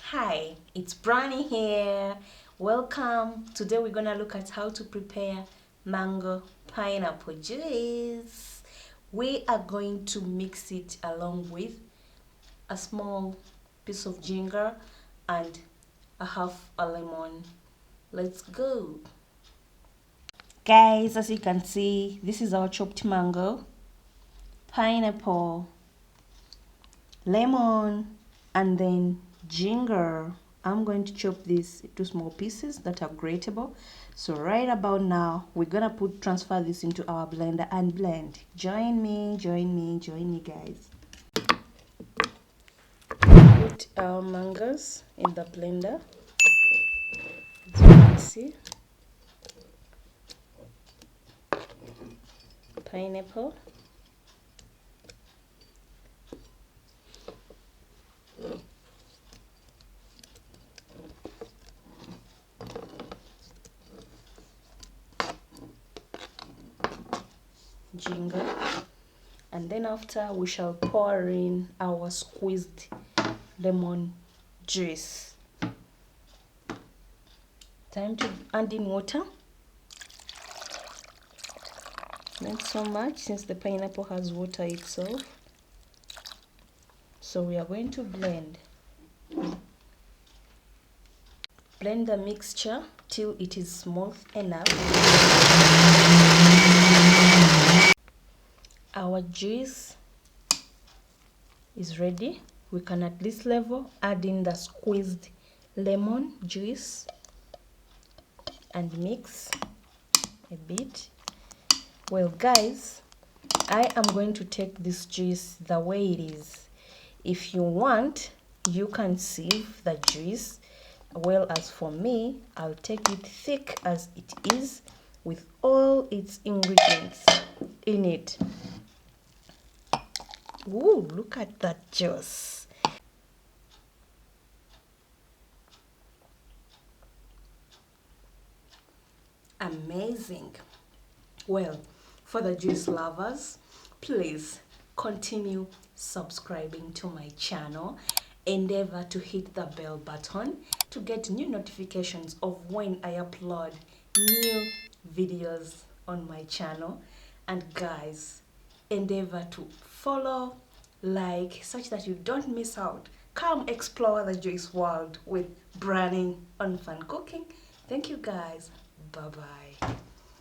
Hi, it's Brani here. Welcome. Today we're gonna look at how to prepare mango pineapple juice. We are going to mix it along with a small piece of ginger and a half a lemon. Let's go. Guys, as you can see, this is our chopped mango, pineapple, lemon, and then ginger. I'm going to chop this into small pieces that are grateable. So right about now, we're gonna transfer this into our blender and blend. Join me guys. Put our mangoes in the blender, as you can see. Pineapple, ginger, and then after we shall pour in our squeezed lemon juice. Time to add in water. Not so much since the pineapple has water itself. So we are going to blend the mixture till it is smooth enough. Our juice is ready. We can at this level add in the squeezed lemon juice and mix a bit. Well guys, I am going to take this juice the way it is. If you want, you can sieve the juice. Well, as for me, I'll take it thick as it is with all its ingredients in it. Ooh, look at that juice. Amazing. Well, for the juice lovers, please continue subscribing to my channel. Endeavor to hit the bell button to get new notifications of when I upload new videos on my channel. And guys, endeavor to follow, like, such that you don't miss out. Come explore the juice world with Brani on Fun Cooking. Thank you guys. Bye bye.